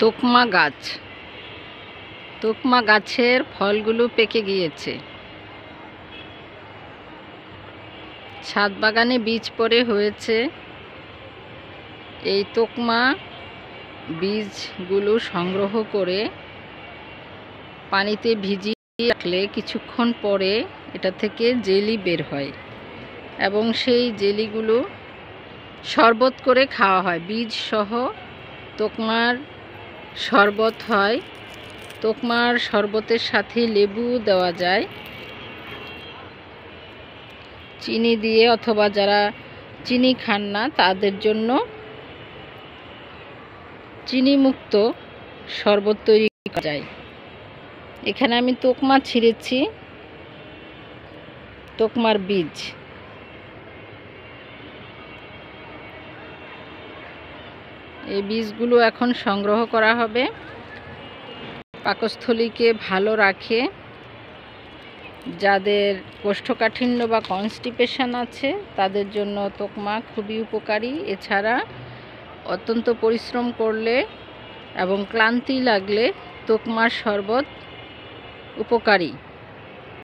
তোকমা গাছ। তোকমা গাছের ফলগুলো পেকে গিয়েছে। ছাদ বাগানে বীজ পড়ে হয়েছে। এই তোকমা বীজগুলো সংগ্রহ করে পানিতে ভিজিয়ে রাখলে কিছুক্ষণ পরে এটা থেকে জেলি বের হয় এবং সেই জেলিগুলো শরবত করে খাওয়া হয়। বীজ সহ তোকমার শরবত হয়। তোকমার শরবতের সাথে লেবু দেওয়া যায় চিনি দিয়ে, অথবা যারা চিনি খান না তাদের জন্য চিনি মুক্ত শরবত তৈরি করা যায়। এখানে আমি তোকমা ছিঁড়েছি, তোকমার বীজ। এই বীজগুলো এখন সংগ্রহ করা হবে। পাকস্থলীকে ভালো রাখে। যাদের কোষ্ঠকাঠিন্য বা কনস্টিপেশন আছে তাদের জন্য তোকমা খুবই উপকারী। এছাড়া অত্যন্ত পরিশ্রম করলে এবং ক্লান্তি লাগলে তোকমার শরবত উপকারী।